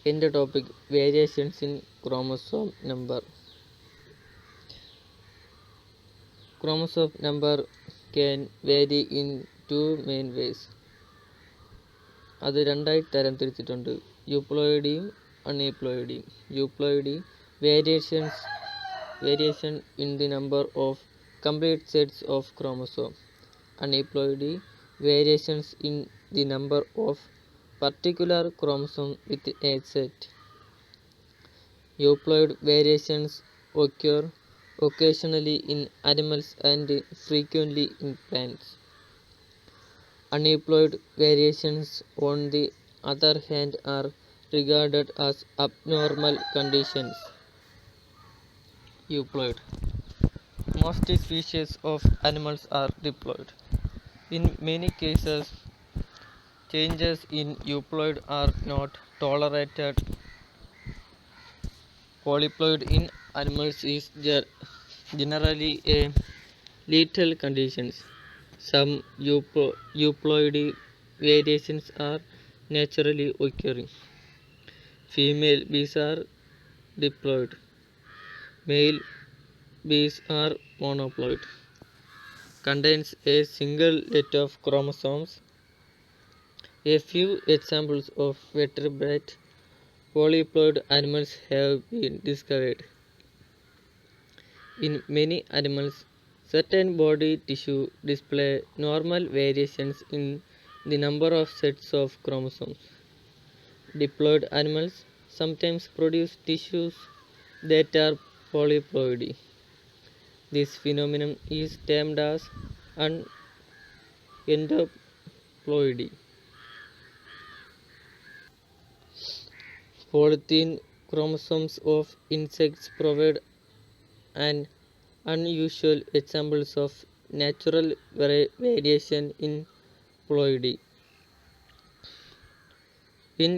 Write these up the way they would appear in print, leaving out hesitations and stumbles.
In the topic variations in chromosome number. Chromosome number can vary in two main ways. അത് രണ്ടായി തരംതിരിച്ചിട്ടുണ്ട്, യൂപ്ലോയിഡിയും അൺയൂപ്ലോയിഡിയും. Euploidy variation in the number of complete sets of chromosome. Aneuploidy variations in the number of particular chromosome with a set. Euploid variations occur occasionally in animals and frequently in plants. Aneuploid variations, on the other hand, are regarded as abnormal conditions. Euploid. Most species of animals are diploid. In many cases, changes in euploid are not tolerated. Polyploid in animals is generally a lethal condition. Some euploid variations are naturally occurring. Female bees are diploid. Male bees are monoploid. Contains a single set of chromosomes. A few examples of vertebrate polyploid animals have been discovered. In many animals, certain body tissue display normal variations in the number of sets of chromosomes. Diploid animals sometimes produce tissues that are polyploid. This phenomenon is termed as endoploidy. Polythene chromosomes of insects provide an unusual examples of natural variation in ploidy. In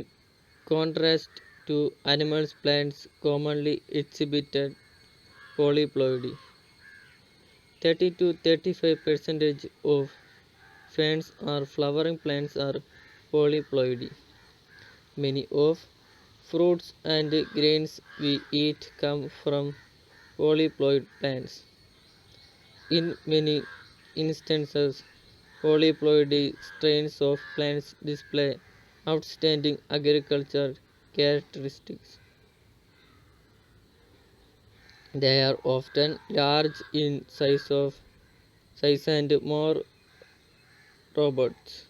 contrast to animals, plants commonly exhibited polyploidy. 30 to 35% of ferns or flowering plants are polyploidy. Many of fruits and grains we eat come from polyploid plants. In many instances, polyploid strains of plants display outstanding agricultural characteristics. They are often large in size and more robust.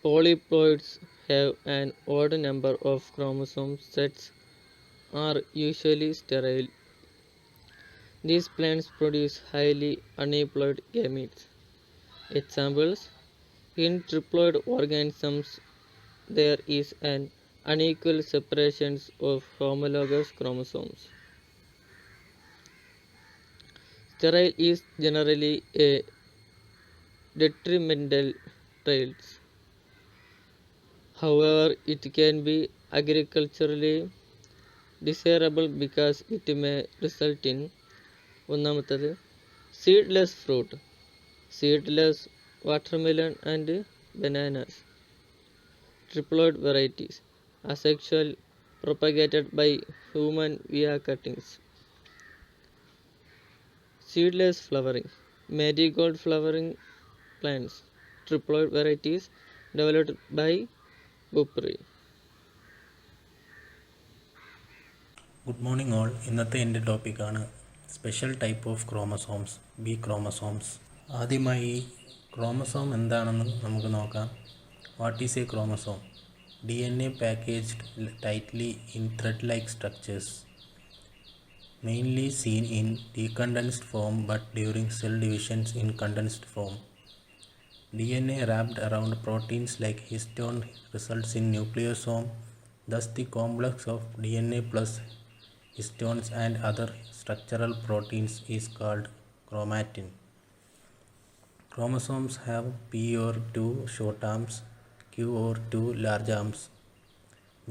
Polyploids have an odd number of chromosome sets, are usually sterile. These plants produce highly aneuploid gametes. Examples: in triploid organisms, there is an unequal separation of homologous chromosomes. Sterile is generally a detrimental trait. However, it can be agriculturally desirable because it may result in ഒന്നാമത്തത് seedless fruit, seedless watermelon and bananas. Triploid varieties, asexual, propagated by human via cuttings. Seedless flowering, marigold flowering plants. Triploid varieties developed by Bupri. Good morning all. ഇന്നത്തെ എൻ്റെ ടോപ്പിക്കാണ് special type of chromosomes, B chromosomes. ആദ്യമായി chromosome എന്താണെന്ന് നമുക്ക് നോക്കാം. What is A chromosome? DNA packaged tightly in thread-like structures, mainly seen in decondensed form but during cell divisions in condensed form. DNA wrapped around proteins like histone results in nucleosome. Thus the complex of DNA plus histones and other structural proteins is called chromatin. Chromosomes have P or two short arms, Q or two large arms.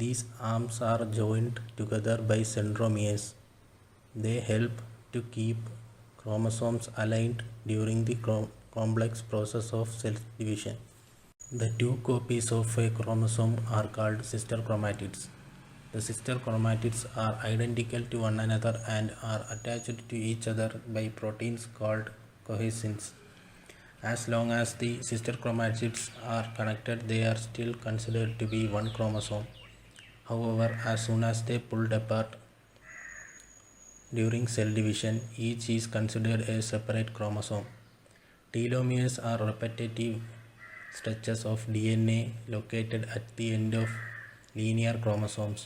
These arms are joined together by centromeres. They help to keep chromosomes aligned during the complex process of cell division. The two copies of a chromosome are called sister chromatids. The sister chromatids are identical to one another and are attached to each other by proteins called cohesins. As long as the sister chromatids are connected, they are still considered to be one chromosome. However, as soon as they pulled apart during cell division, each is considered a separate chromosome. Telomeres are repetitive stretches of DNA located at the end of linear chromosomes.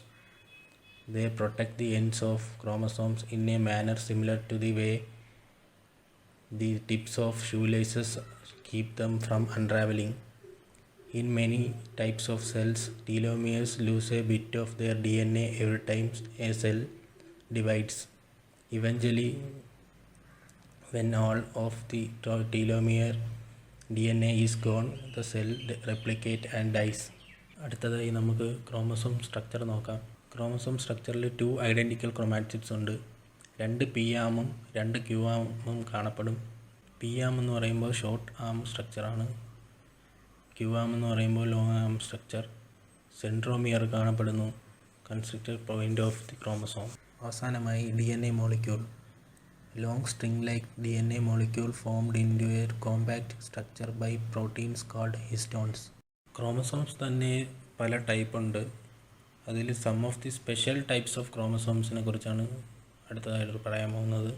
They protect the ends of chromosomes in a manner similar to the way the tips of shoelaces keep them from unraveling. In many types of cells, telomeres lose a bit of their DNA every time a cell divides. Eventually, when all of the telomere DNA is gone, the cell replicate and dies. അടുത്തതായി നമുക്ക് chromosome structure നോക്കാം. Chromosome സ്ട്രക്ചറിൽ 2 identical chromatids ഉണ്ട്. 2 P ആമും 2 Q ആമും കാണപ്പെടും. P ആം എന്ന് പറയുമ്പോൾ short arm സ്ട്രക്ചറാണ്. Q ആം എന്ന് പറയുമ്പോൾ ലോങ് ആം സ്ട്രക്ചർ. സെൻട്രോമിയർ കാണപ്പെടുന്നു, constructed point of the chromosome. അവസാനമായി DNA molecule. Long string-like DNA molecule formed into a compact structure by proteins called histones. Chromosomes തന്നെ പല ടൈപ്പ് ഉണ്ട്. അതിൽ some of the special types of ക്രോമസോംസിനെ കുറിച്ചാണ് അടുത്തതായിട്ട് പറയാൻ പോകുന്നത്.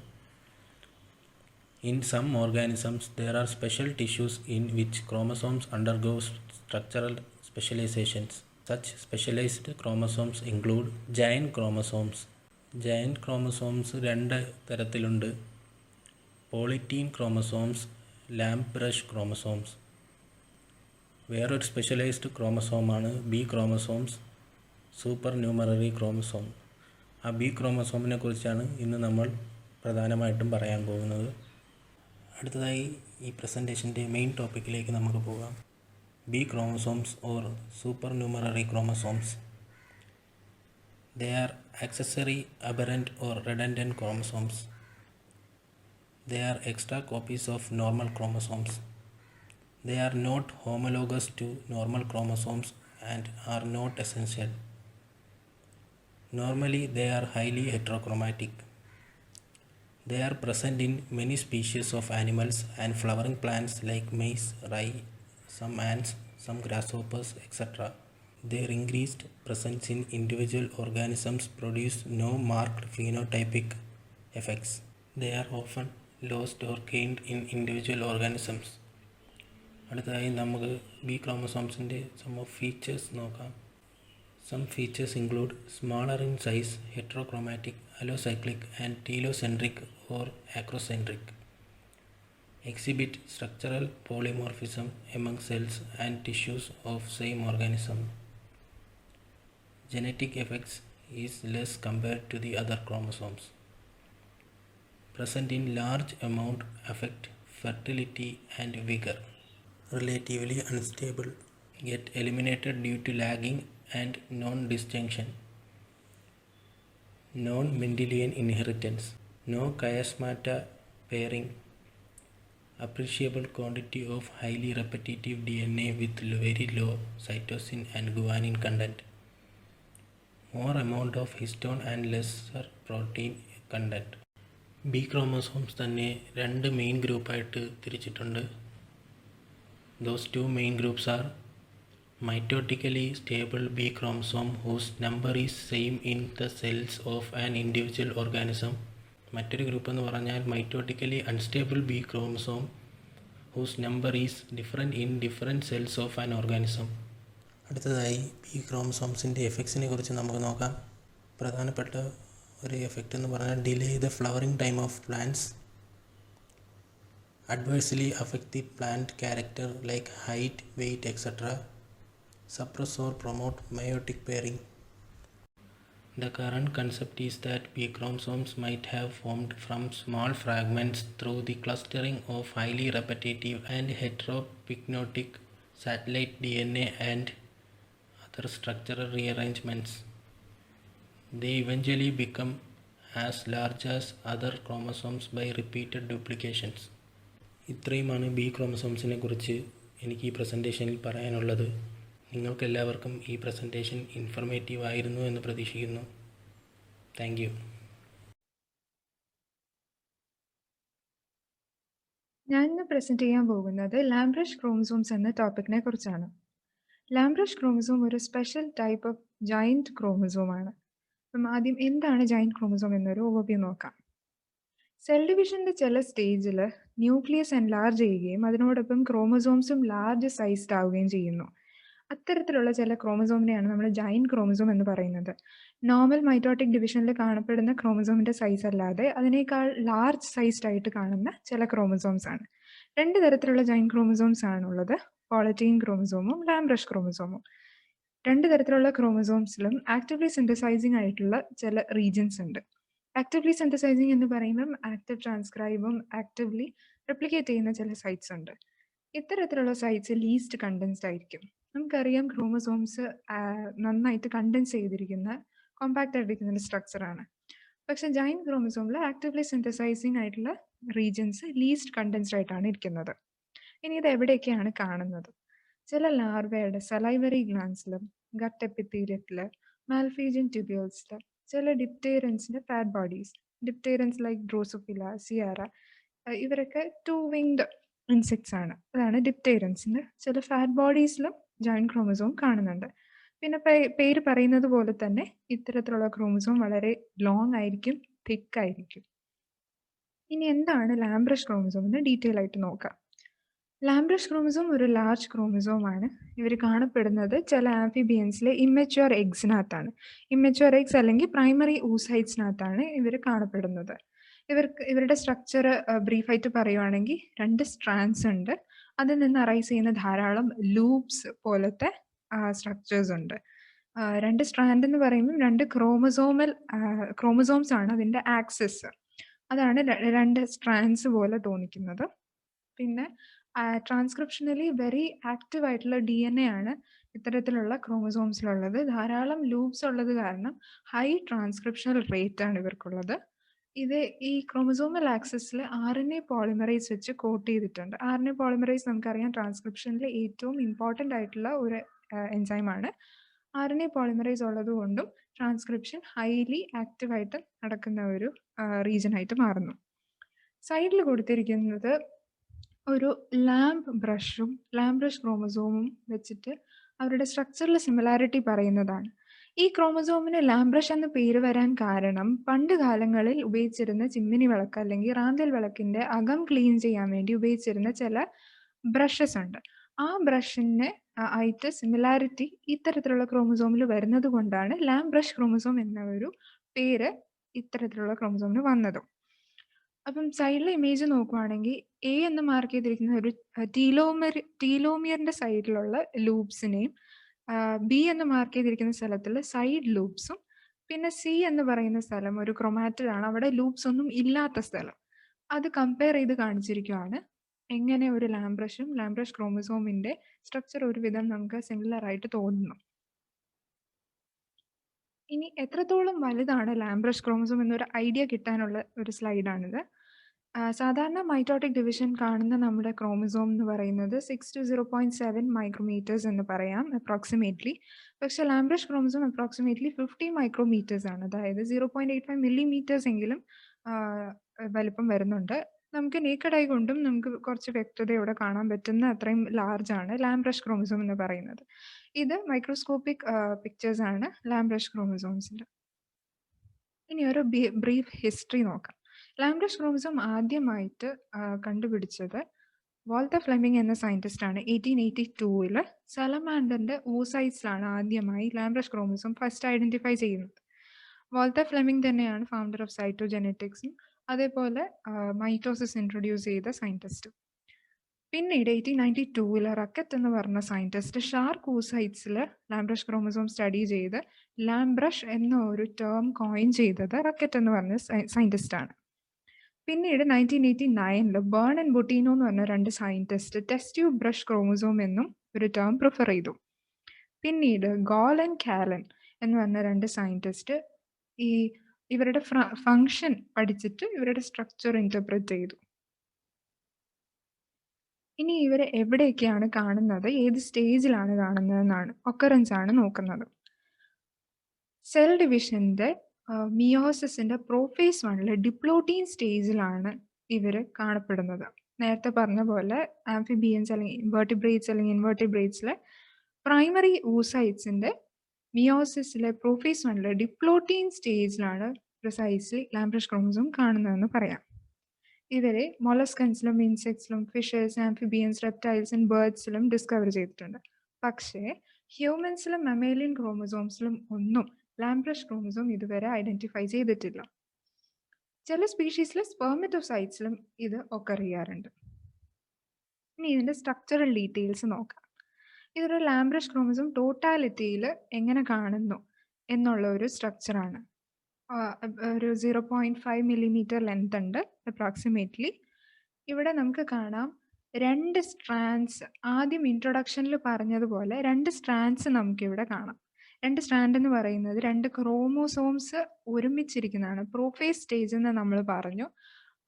In some organisms, there are special tissues in which chromosomes undergo structural specializations. Such specialized chromosomes include giant chromosomes. Giant chromosomes 2 തരത്തിലുണ്ട്. Polytene chromosomes, lamp brush chromosomes. വേറൊരു specialised ക്രോമസോമാണ് B chromosomes, supernumerary chromosome. ആ B ക്രോമസോമിനെ കുറിച്ചാണ് ഇന്ന് നമ്മൾ പ്രധാനമായിട്ടും പറയാൻ പോകുന്നത്. അടുത്തതായി ഈ പ്രസൻറ്റേഷൻ്റെ മെയിൻ ടോപ്പിക്കിലേക്ക് നമുക്ക് പോകാം. B chromosomes or super numerary chromosomes. They are accessory, aberrant or redundant chromosomes. They are extra copies of normal chromosomes. They are not homologous to normal chromosomes and are not essential. Normally, they are highly heterochromatic. They are present in many species of animals and flowering plants like maize, rye, some ants, some grasshoppers, etc. Their increased presence in individual organisms produce no marked phenotypic effects. They are often lost or gained in individual organisms. അടുത്തതായി നമുക്ക് B ക്രോമസോംസിൻ്റെ some of features നോക്കാം. Some features include smaller in size, heterochromatic, allocyclic and telocentric or acrocentric. Exhibit structural polymorphism among cells and tissues of same organism. Genetic effects is less compared to the other chromosomes. Present in large amount affect fertility and vigor. Relatively unstable, yet eliminated due to lagging and non-disjunction. Non-Mendelian inheritance. No chiasmata pairing. Appreciable quantity of highly repetitive DNA with very low cytosine and guanine content. More amount of histone and lesser protein content. B chromosomes തന്നെ 2 main ഗ്രൂപ്പായിട്ട് തിരിച്ചിട്ടുണ്ട്. Those 2 main groups are mitotically stable B chromosome whose number is same in the cells of an individual organism. മറ്റൊരു group എന്ന് പറഞ്ഞാൽ mitotically unstable B chromosome whose number is different in different cells of an organism. അടുത്തതായി B ക്രോമസോംസിൻ്റെ എഫക്ട്സിനെ കുറിച്ച് നമുക്ക് നോക്കാം. പ്രധാനപ്പെട്ട ഒരു effect എന്ന് പറഞ്ഞാൽ delay the flowering time of plants, adversely affect the plant character like height, weight, etc. Suppress or promote meiotic pairing. The current concept is that B chromosomes might have formed from small fragments through the clustering of highly repetitive and heteropignotic satellite DNA and other structural rearrangements. They eventually become as large as other chromosomes by repeated duplications. ഇത്രയുമാണ് B ക്രോമസോംസിനെ കുറിച്ച് എനിക്ക് ഈ പ്രസൻറ്റേഷനിൽ പറയാനുള്ളത്. നിങ്ങൾക്കെല്ലാവർക്കും ഈ presentation informative ആയിരുന്നു എന്ന് പ്രതീക്ഷിക്കുന്നു. Thank you. ഞാനിന്ന് പ്രസൻറ്റ് ചെയ്യാൻ പോകുന്നത് ലാംബ്രഷ് ക്രോമസോംസ് എന്ന ടോപ്പിക്കിനെ കുറിച്ചാണ്. ലാംബ്രഷ് ക്രോമസോം ഒരു സ്പെഷ്യൽ ടൈപ്പ് ഓഫ് ജയൻറ്റ് ക്രോമസോമാണ്. അപ്പം ആദ്യം എന്താണ് ജയൻറ്റ് ക്രോമസോം എന്നൊരു ഓവർവ്യൂ നോക്കാം. സെൽ ഡിവിഷൻ്റെ ചില സ്റ്റേജിൽ ന്യൂക്ലിയസ് എൻലാർജ് ചെയ്യുകയും അതിനോടൊപ്പം ക്രോമസോംസും ലാർജ് സൈസ്ഡ് ആവുകയും ചെയ്യുന്നു. അത്തരത്തിലുള്ള ചില ക്രോമസോമിനെയാണ് നമ്മൾ ജയൻറ്റ് ക്രോമസോം എന്ന് പറയുന്നത്. നോർമൽ മൈറ്റോട്ടിക് ഡിവിഷനിൽ കാണപ്പെടുന്ന ക്രോമസോമിൻ്റെ സൈസ് അല്ലാതെ അതിനേക്കാൾ ലാർജ് സൈസ്ഡ് ആയിട്ട് കാണുന്ന ചില ക്രോമസോംസ് ആണ്. 2 തരത്തിലുള്ള ജയൻറ്റ് ക്രോമസോംസ് ആണുള്ളത്, പോളറ്റീൻ ക്രോമസോമും ലാംബ്രഷ് ക്രോമസോമും. 2 തരത്തിലുള്ള ക്രോമസോംസിലും ആക്റ്റീവ്ലി സിന്തസൈസിങ് ആയിട്ടുള്ള ചില റീജിയൻസ് ഉണ്ട്. ആക്റ്റീവ്ലി സിന്തസൈസിങ് എന്ന് പറയുമ്പം ആക്റ്റീവ് ട്രാൻസ്ക്രൈബും ആക്റ്റീവ്ലി റെപ്ലിക്കേറ്റ് ചെയ്യുന്ന ചില സൈറ്റ്സ് ഉണ്ട്. ഇത്തരത്തിലുള്ള സൈറ്റ്സ് ലീസ്റ്റ് കണ്ടൻസ്ഡ് ആയിരിക്കും. നമുക്കറിയാം ക്രോമസോംസ് നന്നായിട്ട് കണ്ടൻസ് ചെയ്തിരിക്കുന്ന കോമ്പാക്റ്റ് ആയിട്ടിരിക്കുന്ന സ്ട്രക്ചറാണ്. പക്ഷെ ജയൻറ്റ് ക്രോമസോമിൽ ആക്റ്റീവ്ലി സിന്തസൈസിങ് ആയിട്ടുള്ള റീജിയൻസ് ലീസ്റ്റ് കണ്ടൻസ്ഡ് ആയിട്ടാണ് ഇരിക്കുന്നത്. ഇനി ഇത് എവിടെയൊക്കെയാണ് കാണുന്നത്? ചില ലാർവയുടെ സലൈവറി ഗ്ലാൻസിലും ഗട്ട് എപ്പിത്തീലിയത്തിൽ, മാൽഫീജിയൻ ട്യൂബ്യൂൾസിൽ, ചില ഡിപ്റ്റേറൻസിൻ്റെ ഫാറ്റ് ബോഡീസ്, ഡിപ്റ്റേറൻസ് ലൈക്ക് ഡ്രോസോഫില, സിയാറ, ഇവരൊക്കെ 2 winged ഇൻസെക്ട്സ് ആണ്. അതാണ് ഡിപ്റ്റേറൻസിൻ്റെ. ചില ഫാറ്റ് ബോഡീസിലും ജോയിൻറ്റ് ക്രോമസോം കാണുന്നുണ്ട്. പിന്നെ പേര് പറയുന്നത് പോലെ തന്നെ ഇത്തരത്തിലുള്ള ക്രോമസോം വളരെ ലോങ് ആയിരിക്കും, തിക്ക് ആയിരിക്കും. ഇനി എന്താണ് ലാംബ്രഷ് ക്രോമസോം എന്ന് ഡീറ്റെയിൽ ആയിട്ട് നോക്കാം. ലാംബ്രഷ് ക്രോമസോം ഒരു ലാർജ് ക്രോമസോം ആണ്. ഇവർ കാണപ്പെടുന്നത് ചില ആംഫിബിയൻസിലെ ഇമ്മച്വർ എഗ്സിനകത്താണ്. ഇമ്മച്വർ എഗ്സ് അല്ലെങ്കിൽ പ്രൈമറി ഊസൈറ്റ്സിനകത്താണ് ഇവർ കാണപ്പെടുന്നത്. ഇവരുടെ സ്ട്രക്ചർ ബ്രീഫായിട്ട് പറയുവാണെങ്കിൽ 2 സ്ട്രാൻഡ്സ് ഉണ്ട്. അതിൽ നിന്ന് അറൈസ് ചെയ്യുന്ന ധാരാളം ലൂപ്സ് പോലത്തെ സ്ട്രക്ചേഴ്സ് ഉണ്ട്. 2 സ്ട്രാൻഡ് എന്ന് പറയുമ്പോൾ 2 ക്രോമസോംസ് ആണ് അതിൻ്റെ ആക്സിസ്. അതാണ് 2 സ്ട്രാൻഡ്സ് പോലെ തോന്നിക്കുന്നത്. പിന്നെ ട്രാൻസ്ക്രിപ്ഷനലി വെരി ആക്റ്റീവ് ആയിട്ടുള്ള DNA ആണ് ഇത്തരത്തിലുള്ള ക്രോമസോംസിലുള്ളത്. ധാരാളം ലൂപ്സ് ഉള്ളത് കാരണം ഹൈ ട്രാൻസ്ക്രിപ്ഷണൽ റേറ്റ് ആണ് ഇവർക്കുള്ളത്. ഇത് ഈ ക്രോമസോമൽ ആക്സിസിൽ RNA പോളിമറൈസ് വെച്ച് കോട്ട് ചെയ്തിട്ടുണ്ട്. RNA പോളിമറൈസ് നമുക്കറിയാം ട്രാൻസ്ക്രിപ്ഷനിൽ ഏറ്റവും ഇമ്പോർട്ടൻ്റ് ആയിട്ടുള്ള ഒരു എൻസൈമാണ്. RNA പോളിമറൈസ് ഉള്ളത് കൊണ്ടും ട്രാൻസ്ക്രിപ്ഷൻ ഹൈലി ആക്റ്റീവായിട്ട് നടക്കുന്ന ഒരു റീജനായിട്ട് മാറുന്നു. സൈഡിൽ കൊടുത്തിരിക്കുന്നത് ഒരു ലാംബ്രഷ് ക്രോമസോമും വെച്ചിട്ട് അവരുടെ സ്ട്രക്ചറിൽ സിമിലാരിറ്റി പറയുന്നതാണ്. ഈ ക്രോമസോമിന് ലാംബ്രഷ് എന്ന പേര് വരാൻ കാരണം പണ്ട് കാലങ്ങളിൽ ഉപയോഗിച്ചിരുന്ന ചിമ്മിനി വിളക്ക് അല്ലെങ്കിൽ റാന്തൽ വിളക്കിൻ്റെ അകം ക്ലീൻ ചെയ്യാൻ വേണ്ടി ഉപയോഗിച്ചിരുന്ന ചില ബ്രഷസ് ഉണ്ട്. ആ ബ്രഷിന് ആയിട്ട് സിമിലാരിറ്റി ഇത്തരത്തിലുള്ള ക്രോമസോമിൽ വരുന്നത് കൊണ്ടാണ് ലാംബ്രഷ് ക്രോമസോം എന്ന ഒരു പേര് ഇത്തരത്തിലുള്ള ക്രോമസോമിന് വന്നതും. അപ്പം സൈഡിലെ ഇമേജ് നോക്കുവാണെങ്കിൽ A എന്ന് മാർക്ക് ചെയ്തിരിക്കുന്ന ഒരു ടീലോമിയറിന്റെ സൈഡിലുള്ള ലൂപ്സിനെയും B എന്ന് മാർക്ക് ചെയ്തിരിക്കുന്ന സ്ഥലത്തിൽ സൈഡ് ലൂപ്സും, പിന്നെ C എന്ന് പറയുന്ന സ്ഥലം ഒരു ക്രൊമാറ്റിഡ് ആണ്, അവിടെ ലൂപ്സ് ഒന്നും ഇല്ലാത്ത സ്ഥലം. അത് കമ്പയർ ചെയ്ത് കാണിച്ചിരിക്കുകയാണ് എങ്ങനെ ഒരു ലാംബ്രഷ് ക്രോമസോമിന്റെ സ്ട്രക്ചർ ഒരുവിധം നമുക്ക് സിമിലർ ആയിട്ട് തോന്നുന്നു. ഇനി എത്രത്തോളം വലുതാണ് ലാംബ്രഷ് ക്രോമസോം എന്നൊരു ഐഡിയ കിട്ടാനുള്ള ഒരു സ്ലൈഡാണിത്. സാധാരണ മൈറ്റോട്ടിക് ഡിവിഷൻ കാണുന്ന നമ്മുടെ ക്രോമസോം എന്ന് പറയുന്നത് 6 to 0.7 മൈക്രോമീറ്റേഴ്സ് എന്ന് പറയാം അപ്രോക്സിമേറ്റ്ലി. പക്ഷേ ലാംബ്രഷ് ക്രോമസോം അപ്രോക്സിമേറ്റ്ലി 50 മൈക്രോമീറ്റേഴ്സ് ആണ്, അതായത് 0.85 മില്ലിമീറ്റേഴ്സ് എങ്കിലും വലിപ്പം വരുന്നുണ്ട്. നമുക്ക് നേക്കഡായി കൊണ്ടും നമുക്ക് കുറച്ച് വ്യക്തതയോടെ കാണാൻ പറ്റുന്ന അത്രയും ലാർജ് ആണ് ലാംബ്രഷ് ക്രോമസോം എന്ന് പറയുന്നത്. ഇത് മൈക്രോസ്കോപ്പിക് പിക്ചേഴ്സ് ആണ് ലാംബ്രഷ് ക്രോമസോംസിൻ്റെ. ഇനി ഒരു ബ്രീഫ് ഹിസ്റ്ററി നോക്കാം. ലാംബ്രഷ് ക്രോമസോം ആദ്യമായിട്ട് കണ്ടുപിടിച്ചത് വാൾട്ടർ ഫ്ലെമിംഗ് എന്ന സയൻറ്റിസ്റ്റ് ആണ് 1882-ൽ. സലമാൻഡറിന്റെ oocytes-ലാണ് ആദ്യമായി ലാംബ്രഷ് ക്രോമസോം ഫസ്റ്റ് ഐഡന്റിഫൈ ചെയ്യുന്നത്. വാൾട്ടർ ഫ്ലെമിംഗ് തന്നെയാണ് ഫൗണ്ടർ ഓഫ് സൈറ്റോജെനറ്റിക്സും അതേപോലെ മൈറ്റോസിസ് ഇൻട്രൊഡ്യൂസ് ചെയ്ത സയൻറ്റിസ്റ്റും. പിന്നീട് 1892-ൽ റക്കറ്റ് എന്ന് പറഞ്ഞ സയൻറ്റിസ്റ്റ് ഷാർക്ക് oocytes-ൽ ലാംബ്രഷ് ക്രോമസോം സ്റ്റഡി ചെയ്ത് ലാംബ്രഷ് എന്ന ഒരു ടേം കോയിൻ ചെയ്തത് റക്കറ്റ് എന്ന് പറഞ്ഞ സയൻറ്റിസ്റ്റാണ്. പിന്നീട് 1989-ൽ ബേൺ ആൻഡ് ബൊട്ടീനോ എന്ന് പറഞ്ഞ 2 scientist test tube brush chromosome എന്നും ഒരു ടേം പ്രിഫർ ചെയ്തു. പിന്നീട് ഗോൾ ആൻഡ് കാലൻ എന്ന് പറഞ്ഞ 2 സയൻറ്റിസ്റ്റ് ഇവരുടെ ഫങ്ഷൻ പഠിച്ചിട്ട് ഇവരുടെ സ്ട്രക്ചർ ഇന്റർപ്രറ്റ് ചെയ്തു. ഇനി ഇവരെ എവിടെയൊക്കെയാണ് കാണുന്നത്, ഏത് സ്റ്റേജിലാണ് കാണുന്നതെന്നാണ്, ഒക്കറൻസ് ആണ് നോക്കുന്നത്. സെൽ ഡിവിഷന്റെ മിയോസിസിന്റെ പ്രോഫേസ് 1 ഡിപ്ലോട്ടീൻ സ്റ്റേജിലാണ് ഇവർ കാണപ്പെടുന്നത്. നേരത്തെ പറഞ്ഞ പോലെ ആംഫിബിയൻസ് അല്ലെങ്കിൽ ഇൻവെർട്ടിബ്രേറ്റ്സ് അല്ലെങ്കിൽ ഇൻവെർട്ടിബ്രേറ്റ്സിലെ പ്രൈമറി ഊസൈറ്റ്സിന്റെ മിയോസിസിലെ പ്രോഫേസ് 1 ഡിപ്ലോട്ടീൻ സ്റ്റേജിലാണ് പ്രിസൈസ്ലി ലാംബ്രഷ് ക്രോമസോം കാണുന്നതെന്ന് പറയാം. ഇവരെ മൊളസ്കൻസിലും ഇൻസെക്ട്സിലും ഫിഷേഴ്സ്, ആംഫിബിയൻസ്, റെപ്റ്റൈൽസ് ആൻഡ് ബേർഡ്സിലും ഡിസ്കവർ ചെയ്തിട്ടുണ്ട്. പക്ഷേ ഹ്യൂമൻസിലും മമേലിയൻ ക്രോമസോംസിലും ഒന്നും ലാംബ്രഷ് ക്രോമസോം ഇതുവരെ ഐഡന്റിഫൈ ചെയ്തിട്ടില്ല. ചില സ്പീഷീസിലെ സ്പെർമറ്റോസൈറ്റ്സിലും ഇത് ഒക്കർ ചെയ്യാറുണ്ട്. ഇനി ഇതിന്റെ സ്ട്രക്ചറൽ ഡീറ്റെയിൽസ് നോക്കാം. ഇതൊരു ലാംബ്രഷ് ക്രോമസോം ടോട്ടാലിറ്റിയിൽ എങ്ങനെ കാണുന്നു എന്നുള്ള ഒരു സ്ട്രക്ചറാണ്. ഒരു 0.5 മില്ലിമീറ്റർ ലെങ്ത് ഉണ്ട് അപ്രോക്സിമേറ്റ്ലി. ഇവിടെ നമുക്ക് കാണാം 2 സ്ട്രാൻഡ്സ്. ആദ്യം ഇൻട്രൊഡക്ഷനിൽ പറഞ്ഞതുപോലെ 2 സ്ട്രാൻഡ്സ് നമുക്കിവിടെ കാണാം. 2 സ്ട്രാൻഡ് എന്ന് പറയുന്നത് 2 ക്രോമോസോംസ് ഒരുമിച്ചിരിക്കുന്നതാണ്. പ്രോഫേസ് സ്റ്റേജ് എന്ന് നമ്മൾ പറഞ്ഞു.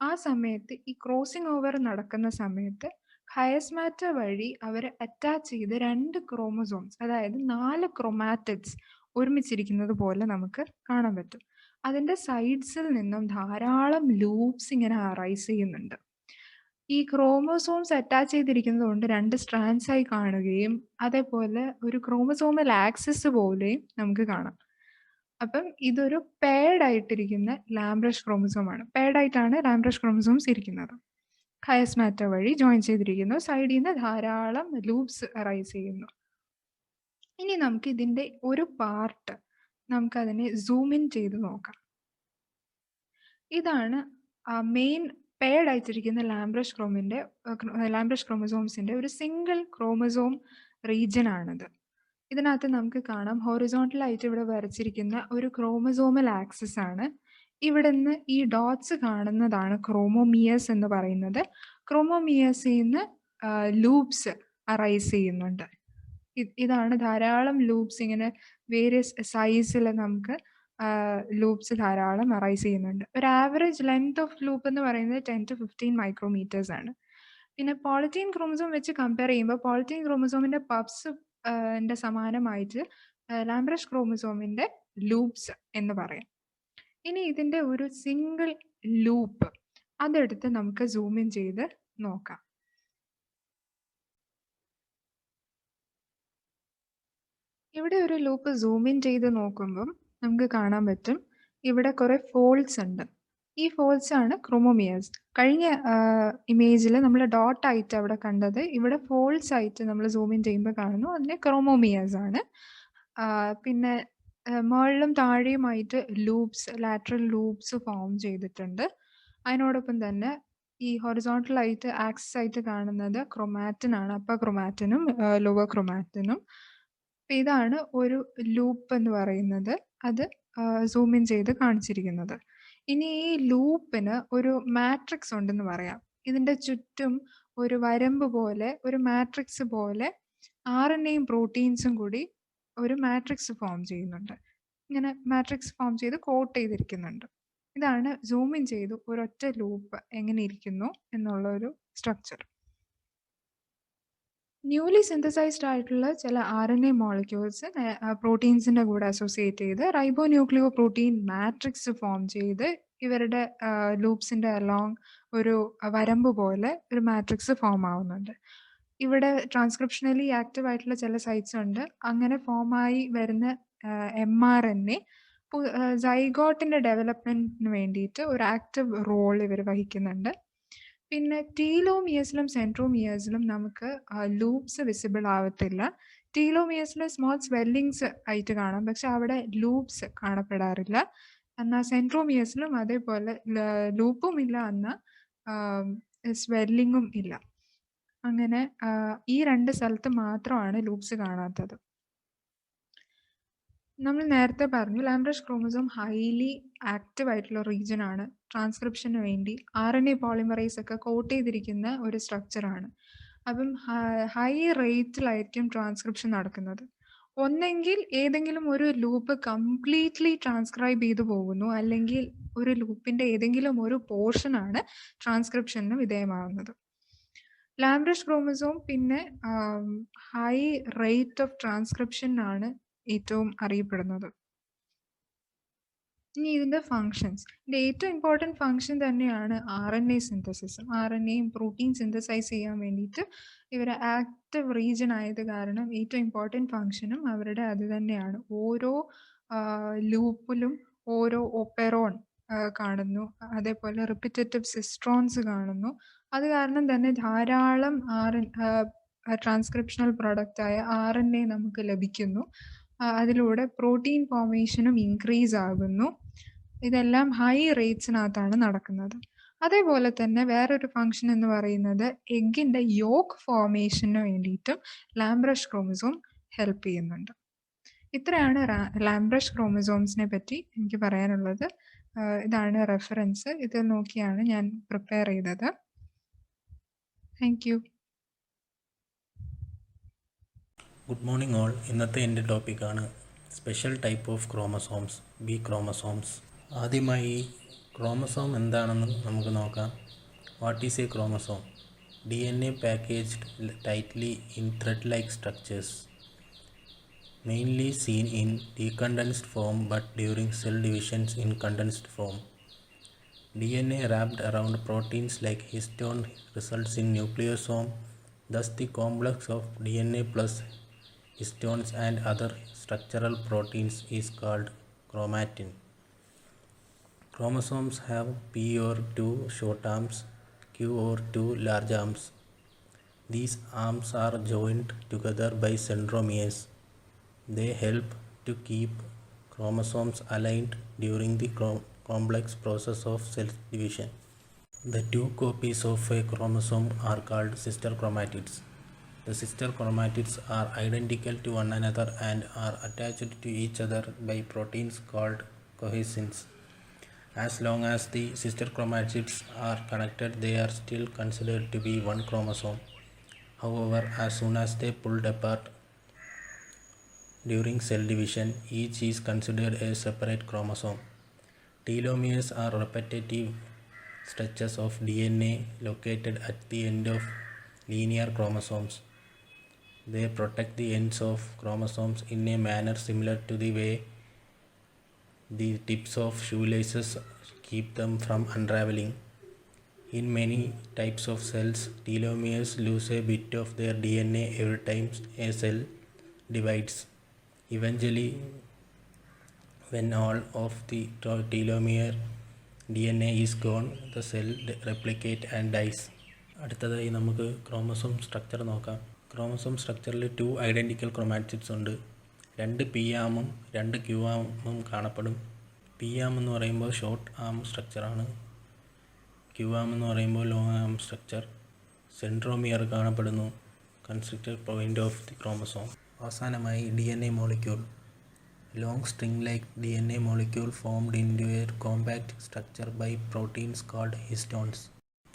ആ സമയത്ത് ഈ ക്രോസിംഗ് ഓവർ നടക്കുന്ന സമയത്ത് ഹയസ്മാറ്റ വഴി അവർ അറ്റാച്ച് ചെയ്ത് 2 ക്രോമോസോംസ്, അതായത് 4 ക്രോമാറ്റിഡ്സ് ഒരുമിച്ചിരിക്കുന്നത് പോലെ നമുക്ക് കാണാൻ പറ്റും. അതിന്റെ സൈഡ്സിൽ നിന്നും ധാരാളം ലൂപ്സ് ഇങ്ങനെ അറൈസ് ചെയ്യുന്നുണ്ട്. ഈ ക്രോമോസോംസ് അറ്റാച്ച് ചെയ്തിരിക്കുന്നത് കൊണ്ട് 2 സ്ട്രാൻഡ്സ് ആയി കാണുകയും അതേപോലെ ഒരു ക്രോമസോമൽ ആക്സിസ് പോലെയും നമുക്ക് കാണാം. അപ്പം ഇതൊരു പേഡ് ആയിട്ടിരിക്കുന്ന ലാംബ്രഷ് ക്രോമസോമാണ്. പേഡായിട്ടാണ് ലാംബ്രഷ് ക്രോമസോംസ് ഇരിക്കുന്നത്. ഹയസ്മാറ്റ വഴി ജോയിൻ ചെയ്തിരിക്കുന്നു. സൈഡിൽ നിന്ന് ധാരാളം ലൂപ്സ് അറൈസ് ചെയ്യുന്നു. ഇനി നമുക്ക് ഇതിന്റെ ഒരു പാർട്ട് നമുക്കതിനെ സൂം ഇൻ ചെയ്ത് നോക്കാം. ഇതാണ് മെയിൻ പേഡ് ആയിട്ടിരിക്കുന്ന ലാംബ്രഷ് ക്രോമസോംസിന്റെ ഒരു സിംഗിൾ ക്രോമസോം റീജിയൻ ആണിത്. ഇതിനകത്ത് നമുക്ക് കാണാം ഹൊറിസോണ്ടൽ ആയിട്ട് ഇവിടെ വരച്ചിരിക്കുന്ന ഒരു ക്രോമസോമൽ ആക്സിസ് ആണ്. ഇവിടെ നിന്ന് ഈ ഡോട്ട്സ് കാണുന്നതാണ് ക്രോമോമിയേഴ്സ് എന്ന് പറയുന്നത്. ക്രോമോമിയേഴ്സിൽ നിന്ന് ലൂപ്സ് അറൈസ് ചെയ്യുന്നുണ്ട്. ഇതാണ് ധാരാളം ലൂപ്സ്, ഇങ്ങനെ വേരിയസ് സൈസിൽ നമുക്ക് ലൂപ്സ് ധാരാളം അറൈസ് ചെയ്യുന്നുണ്ട്. ഒരു ആവറേജ് ലെങ്ത് ഓഫ് ലൂപ്പ് എന്ന് പറയുന്നത് 10 to 15 മൈക്രോമീറ്റേഴ്സ് ആണ്. പിന്നെ പോളിറ്റീൻ ക്രോമസോം വെച്ച് കമ്പയർ ചെയ്യുമ്പോൾ പോളിറ്റീൻ ക്രോമസോമിന്റെ പബ്സ് സമാനമായിട്ട് ലാംബ്രഷ് ക്രോമസോമിന്റെ ലൂപ്സ് എന്ന് പറയാം. ഇനി ഇതിന്റെ ഒരു സിംഗിൾ ലൂപ്പ് അതെടുത്ത് നമുക്ക് സൂം ഇൻ ചെയ്ത് നോക്കാം. ഇവിടെ ഒരു ലൂപ്പ് സൂം ഇൻ ചെയ്ത് നോക്കുമ്പം നമുക്ക് കാണാൻ പറ്റും ഇവിടെ കുറെ ഫോൾഡ്സ് ഉണ്ട്. ഈ ഫോൾഡ്സ് ആണ് ക്രോമോമിയേഴ്സ്. കഴിഞ്ഞ ഇമേജിൽ നമ്മൾ ഡോട്ട് ആയിട്ട് അവിടെ കണ്ടത്, ഇവിടെ ഫോൾഡ്സ് ആയിട്ട് നമ്മൾ സൂം ഇൻ ചെയ്യുമ്പോൾ കാണുന്നു അതിനെ ക്രോമോമിയേഴ്സ് ആണ്. പിന്നെ മുകളിലും താഴെയുമായിട്ട് ലൂപ്സ്, ലാറ്ററൽ ലൂപ്സ് ഫോം ചെയ്തിട്ടുണ്ട്. അതിനോടൊപ്പം തന്നെ ഈ ഹൊറിസോണ്ടൽ ആയിട്ട് ആക്സിസ് ആയിട്ട് കാണുന്നത് ക്രൊമാറ്റിൻ ആണ്, അപ്പർ ക്രൊമാറ്റിനും ലോവർ ക്രൊമാറ്റിനും. ഇതാണ് ഒരു ലൂപ്പ് എന്ന് പറയുന്നത്. അത് സൂം ഇൻ ചെയ്ത് കാണിച്ചിരിക്കുന്നത്. ഇനി ഈ ലൂപ്പിന് ഒരു മാട്രിക്സ് ഉണ്ടെന്ന് പറയാം. ഇതിന്റെ ചുറ്റും ഒരു വരമ്പ് പോലെ, ഒരു മാട്രിക്സ് പോലെ RNAയും പ്രോട്ടീൻസും കൂടി ഒരു മാട്രിക്സ് ഫോം ചെയ്യുന്നുണ്ട്. ഇങ്ങനെ മാട്രിക്സ് ഫോം ചെയ്ത് കോട്ട് ചെയ്തിരിക്കുന്നുണ്ട്. ഇതാണ് സൂം ഇൻ ചെയ്ത് ഒരൊറ്റ ലൂപ്പ് എങ്ങനെ ഇരിക്കുന്നു എന്നുള്ള ഒരു സ്ട്രക്ചർ. ന്യൂലി സിന്തസൈസ്ഡ് ആയിട്ടുള്ള ചില RNA മോളിക്യൂൾസ് പ്രോട്ടീൻസിന്റെ കൂടെ അസോസിയേറ്റ് ചെയ്ത് റൈബോന്യൂക്ലിയോ പ്രോട്ടീൻ മാട്രിക്സ് ഫോം ചെയ്ത് ഇവരുടെ ലൂപ്സിന്റെ അലോങ് ഒരു വരമ്പ് പോലെ ഒരു മാട്രിക്സ് ഫോം ആവുന്നുണ്ട്. ഇവിടെ ട്രാൻസ്ക്രിപ്ഷനലി ആക്റ്റീവ് ആയിട്ടുള്ള ചില സൈറ്റ്സ് ഉണ്ട്. അങ്ങനെ ഫോം ആയി വരുന്ന mRNA സൈഗോട്ടിന്റെ ഡെവലപ്മെന്റിന് വേണ്ടിയിട്ട് ഒരു ആക്റ്റീവ് റോൾ ഇവർ വഹിക്കുന്നുണ്ട്. പിന്നെ ടീലോമിയേഴ്സിലും സെൻട്രോമിയേഴ്സിലും നമുക്ക് ലൂപ്സ് വിസിബിൾ ആവത്തില്ല. ടീലോമിയേഴ്സിൽ സ്മോൾ സ്വെല്ലിങ്സ് ആയിട്ട് കാണാം, പക്ഷെ അവിടെ ലൂപ്സ് കാണപ്പെടാറില്ല. എന്നാൽ സെൻട്രോമിയേഴ്സിലും അതേപോലെ ലൂപ്പും ഇല്ല, എന്നാൽ സ്വെല്ലിങ്ങും ഇല്ല. അങ്ങനെ ഈ 2 സ്ഥലത്ത് മാത്രമാണ് ലൂപ്സ് കാണാത്തത്. നമ്മൾ നേരത്തെ പറഞ്ഞു ലാംബ്രഷ് ക്രോമസോം ഹൈലി ആക്റ്റീവ് ആയിട്ടുള്ള റീജിയൻ ആണ്. ട്രാൻസ്ക്രിപ്ഷന് വേണ്ടി RNA പോളിമറൈസ് ഒക്കെ കോട്ട് ചെയ്തിരിക്കുന്ന ഒരു സ്ട്രക്ചറാണ്. അപ്പം ഹൈ റേറ്റിലായിരിക്കും ട്രാൻസ്ക്രിപ്ഷൻ നടക്കുന്നത്. ഒന്നെങ്കിൽ ഏതെങ്കിലും ഒരു ലൂപ്പ് കംപ്ലീറ്റ്ലി ട്രാൻസ്ക്രൈബ് ചെയ്തു പോകുന്നു, അല്ലെങ്കിൽ ഒരു ലൂപ്പിന്റെ ഏതെങ്കിലും ഒരു പോർഷൻ ആണ് ട്രാൻസ്ക്രിപ്ഷന് വിധേയമാകുന്നത്. ലാംബ്രഷ് ക്രോമസോം പിന്നെ ഹൈ റേറ്റ് ഓഫ് ട്രാൻസ്ക്രിപ്ഷനാണ് ഏറ്റവും അറിയപ്പെടുന്നത്. ഇനി ഇതിൻ്റെ ഫങ്ഷൻസ്. ഇതിൻ്റെ ഏറ്റവും ഇമ്പോർട്ടൻറ്റ് ഫങ്ഷൻ തന്നെയാണ് RNA സിന്തസിസും. RNAയും പ്രോട്ടീൻ സിന്തസൈസ് ചെയ്യാൻ വേണ്ടിയിട്ട് ഇവർ ആക്റ്റീവ് റീജിയൻ ആയത് കാരണം ഏറ്റവും ഇമ്പോർട്ടൻറ്റ് ഫങ്ഷനും അവരുടെ അത് തന്നെയാണ്. ഓരോ ലൂപ്പിലും ഓരോ ഒപ്പെറോൺ കാണുന്നു, അതേപോലെ റിപ്പിറ്റേറ്റീവ് സിസ്ട്രോൺസ് കാണുന്നു. അത് കാരണം തന്നെ ധാരാളം ട്രാൻസ്ക്രിപ്ഷണൽ പ്രൊഡക്റ്റായ RNA നമുക്ക് ലഭിക്കുന്നു. അതിലൂടെ പ്രോട്ടീൻ ഫോർമേഷനും ഇൻക്രീസ് ആകുന്നു. ഇതെല്ലാം ഹൈ റേറ്റ്സിനകത്താണ് നടക്കുന്നത്. അതേപോലെ തന്നെ വേറൊരു ഫങ്ഷൻ എന്ന് പറയുന്നത് എഗ്ഗിൻ്റെ യോക്ക് ഫോർമേഷന് വേണ്ടിയിട്ടും ലാംബ്രഷ് ക്രോമസോം ഹെൽപ്പ് ചെയ്യുന്നുണ്ട്. ഇത്രയാണ് ലാംബ്രഷ് ക്രോമസോംസിനെ പറ്റി എനിക്ക് പറയാനുള്ളത്. ഇതാണ് റെഫറൻസ്. ഇത് നോക്കിയാണ് ഞാൻ പ്രിപ്പയർ ചെയ്തത്. Thank you. Good morning all. ഇന്നത്തെ എൻ്റെ ടോപ്പിക്കാണ് special type of chromosomes, B chromosomes. ആദ്യമായി ക്രോമസോം എന്താണെന്ന് നമുക്ക് നോക്കാം. What is A chromosome? DNA packaged tightly in thread-like structures, mainly seen in decondensed form but during cell divisions in condensed form. DNA wrapped around proteins like histone results in nucleosome. Thus, the complex of DNA plus histones and other structural proteins is called chromatin. Chromosomes have P or 2 short arms, Q or 2 large arms. These arms are joined together by centromeres. They help to keep chromosomes aligned during the complex process of cell division. The two copies of a chromosome are called sister chromatids. The sister chromatids are identical to one another and are attached to each other by proteins called cohesins. As long as the sister chromatids are connected, they are still considered to be one chromosome. However, as soon as they pulled apart during cell division, each is considered a separate chromosome. Telomeres are repetitive stretches of DNA located at the end of linear chromosomes. They protect the ends of chromosomes in a manner similar to the way the tips of shoelaces keep them from unraveling. In many types of cells, telomeres lose a bit of their DNA every time a cell divides. Eventually, when all of the telomere DNA is gone, the cell replicates and dies. അടുത്തതായി നമുക്ക് chromosome structure നോക്കാം. Chromosome സ്ട്രക്ചറിൽ 2 identical chromatids ഉണ്ട്. 2 P ആമും 2 Q ആമും കാണപ്പെടും. P ആം എന്ന് പറയുമ്പോൾ short arm സ്ട്രക്ചറാണ്. Q ആം എന്ന് പറയുമ്പോൾ ലോങ് ആം സ്ട്രക്ചർ. സെൻട്രോമിയർ കാണപ്പെടുന്നു, constructed point of the chromosome. അവസാനമായി DNA molecule. Long string-like DNA molecule formed into a compact structure by proteins called histones.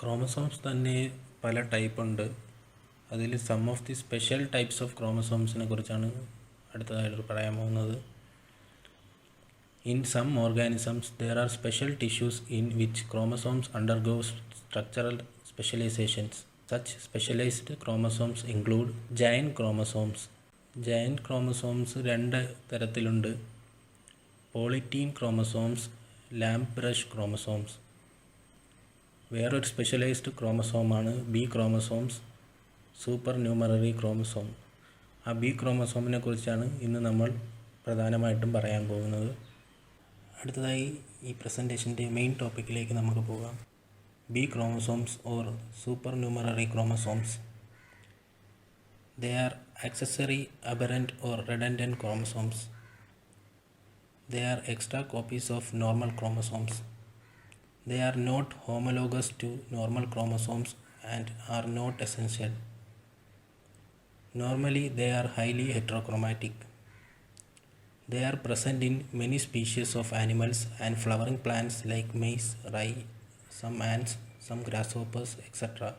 Chromosomes തന്നെ പല ടൈപ്പ് ഉണ്ട്. അതിൽ some of the special types of ക്രോമസോംസിനെ കുറിച്ചാണ് അടുത്തതായിട്ട് പറയാൻ പോകുന്നത്. In some organisms, there are special tissues in which chromosomes undergo structural specializations. Such specialized chromosomes include giant chromosomes. Giant chromosomes 2 തരത്തിലുണ്ട്. Polytene chromosomes, lampbrush chromosomes. വേറൊരു specialised ക്രോമസോമാണ് B chromosomes, supernumerary chromosome. ആ B ക്രോമസോമിനെ കുറിച്ചാണ് ഇന്ന് നമ്മൾ പ്രധാനമായിട്ടും പറയാൻ പോകുന്നത്. അടുത്തതായി ഈ പ്രസൻറ്റേഷൻ്റെ മെയിൻ ടോപ്പിക്കിലേക്ക് നമുക്ക് പോകാം. B chromosomes or super numerary chromosomes. They are accessory, aberrant or redundant chromosomes. They are extra copies of normal chromosomes. They are not homologous to normal chromosomes and are not essential. Normally, they are highly heterochromatic. They are present in many species of animals and flowering plants like maize, rye, some ants, some grasshoppers, etc.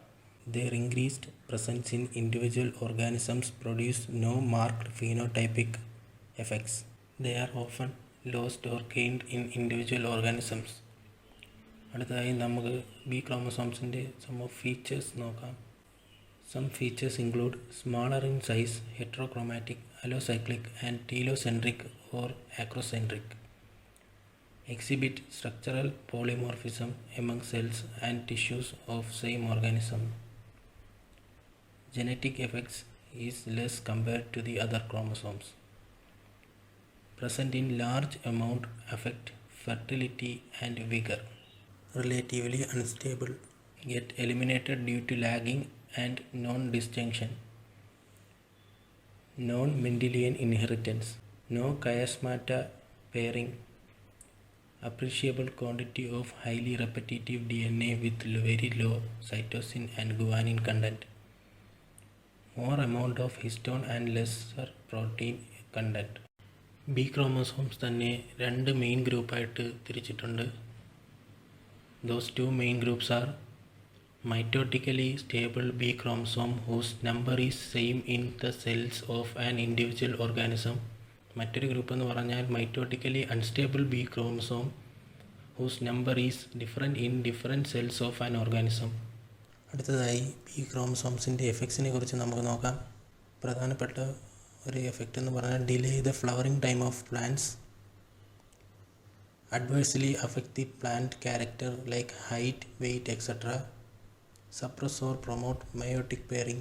Their increased presence in individual organisms produce no marked phenotypic effects. They are often lost or gained in individual organisms. അടുത്തതായി നമുക്ക് B ക്രോമസോംസിൻ്റെ some of features നോക്കാം. Some features include smaller in size, heterochromatic, allocyclic, and telocentric or acrocentric. Exhibit structural polymorphism among cells and tissues of same organism. Genetic effects is less compared to the other chromosomes. Present in large amount affect fertility and vigor. Relatively unstable, yet eliminated due to lagging and non-disjunction. Non-Mendelian inheritance. No chiasmata pairing. Appreciable quantity of highly repetitive DNA with very low cytosine and guanine content. More amount of histone and lesser protein content. B chromosomes തന്നെ രണ്ട് main ഗ്രൂപ്പായിട്ട് തിരിച്ചിട്ടുണ്ട്. Those two main groups are mitotically stable B chromosome whose number is same in the cells of an individual organism. മറ്റൊരു group എന്ന് പറഞ്ഞാൽ mitotically unstable B chromosome whose number is different in different cells of an organism. അടുത്തതായി B ക്രോമസോംസിൻ്റെ എഫക്ട്സിനെ കുറിച്ച് നമുക്ക് നോക്കാം. പ്രധാനപ്പെട്ട ഒരു effect എന്ന് പറഞ്ഞാൽ delay the flowering time of plants, adversely affect the plant character like height, weight, etc. Suppress or promote meiotic pairing.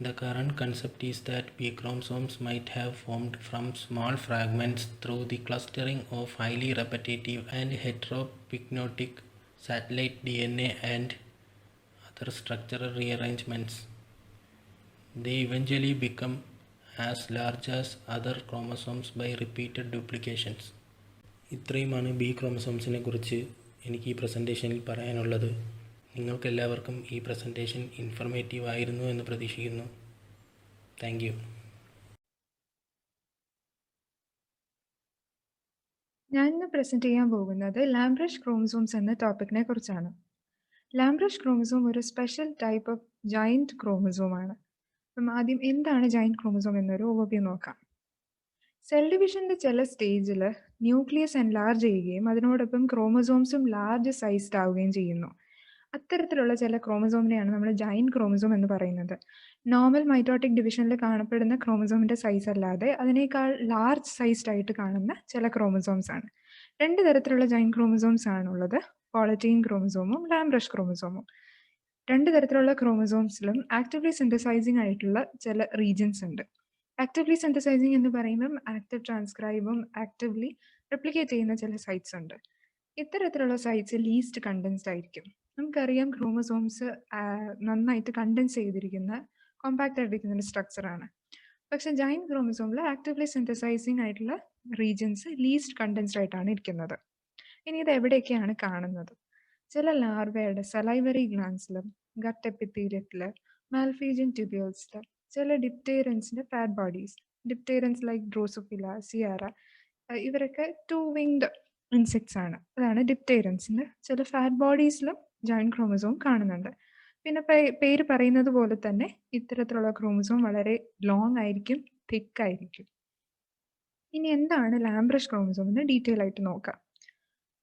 The current concept is that B chromosomes might have formed from small fragments through the clustering of highly repetitive and heteropignotic satellite DNA and other structural rearrangements. They eventually become as large as other chromosomes by repeated duplications. ഇത്രയുമാണ് B ക്രോമസോംസിനെ കുറിച്ച് എനിക്ക് ഈ പ്രസൻറ്റേഷനിൽ പറയാനുള്ളത്. നിങ്ങൾക്കെല്ലാവർക്കും ഈ presentation informative ആയിരുന്നു എന്ന് പ്രതീക്ഷിക്കുന്നു. Thank you. ഞാൻ ഇന്ന് പ്രസന്റ് ചെയ്യാൻ പോകുന്നത് ലാംബ്രഷ് ക്രോമസോംസ് എന്ന ടോപ്പിക്കിനെ കുറിച്ചാണ്. ലാംബ്രഷ് ക്രോമസോം ഒരു special type of giant chromosome ആണ്. അപ്പം ആദ്യം എന്താണ് ജയന്റ് ക്രോമസോം എന്നൊരു ഓവർവ്യൂ നോക്കാം. സെൽ ഡിവിഷന്റെ ചില സ്റ്റേജിൽ ന്യൂക്ലിയസ് എൻലാർജ് ചെയ്യുകയും അതിനോടൊപ്പം ക്രോമസോംസും ലാർജ് സൈസ്ഡ് ആവുകയും ചെയ്യുന്നു. അത്തരത്തിലുള്ള ചില ക്രോമസോമിനെയാണ് നമ്മൾ ജയന്റ് ക്രോമസോം എന്ന് പറയുന്നത്. നോർമൽ മൈറ്റോട്ടിക് ഡിവിഷനിൽ കാണപ്പെടുന്ന ക്രോമസോമിന്റെ സൈസ് അല്ലാതെ അതിനേക്കാൾ ലാർജ് സൈസ്ഡ് ആയിട്ട് കാണുന്ന ചില ക്രോമസോംസ് ആണ്. രണ്ട് തരത്തിലുള്ള ജയന്റ് ക്രോമസോംസ് ആണുള്ളത്, പോളറ്റീൻ ക്രോമസോമും ലാംബ്രഷ് ക്രോമസോമും. രണ്ട് തരത്തിലുള്ള ക്രോമസോംസിലും ആക്റ്റീവ്ലി സിന്തസൈസിങ് ആയിട്ടുള്ള ചില റീജിയൻസ് ഉണ്ട്. ആക്റ്റീവ്ലി സിന്തസൈസിങ് എന്ന് പറയുമ്പം ആക്റ്റീവ് ട്രാൻസ്ക്രൈബും ആക്റ്റീവ്ലി റെപ്ലിക്കേറ്റ് ചെയ്യുന്ന ചില സൈറ്റ്സ് ഉണ്ട്. ഇത്തരത്തിലുള്ള സൈറ്റ്സ് ലീസ്റ്റ് കണ്ടൻസ്ഡ് ആയിരിക്കും. നമുക്കറിയാം ക്രോമസോംസ് നന്നായിട്ട് കണ്ടൻസ് ചെയ്തിരിക്കുന്ന കോമ്പാക്റ്റ് ആയിട്ടിരിക്കുന്ന ഒരു സ്ട്രക്ചറാണ്. പക്ഷെ ജയന്റ് ക്രോമസോമിൽ ആക്റ്റീവ്ലി സിന്തസൈസിങ് ആയിട്ടുള്ള റീജിയൻസ് ലീസ്റ്റ് കണ്ടൻസ്ഡ് ആയിട്ടാണ് ഇരിക്കുന്നത്. ഇനി ഇത് എവിടെയൊക്കെയാണ് കാണുന്നത്? ചില ലാർവയുടെ സലൈവറി ഗ്ലാൻസിലും ഗട്ട് എപ്പിത്തീരിയത്തില് മാൽഫീജിയൻ ട്യൂബ്യൂൾസില് ചില ഡിപ്റ്റേറൻസിന്റെ ഫാറ്റ് ബോഡീസ്, ഡിപ്റ്റേറൻസ് ലൈക്ക് ഡ്രോസോഫില, സിയാറ, ഇവരൊക്കെ ടു വിങ്ഡ് ഇൻസെക്ട്സ് ആണ്. അതാണ് ഡിപ്റ്റേറൻസിന്റെ ചില ഫാറ്റ് ബോഡീസിലും ജോയിന്റ് ക്രോമസോം കാണുന്നുണ്ട്. പിന്നെ പേര് പറയുന്നത് പോലെ തന്നെ ഇത്തരത്തിലുള്ള ക്രോമസോം വളരെ ലോങ് ആയിരിക്കും, തിക്ക് ആയിരിക്കും. ഇനി എന്താണ് ലാംബ്രഷ് ക്രോമസോം എന്ന് ഡീറ്റെയിൽ ആയിട്ട് നോക്കാം.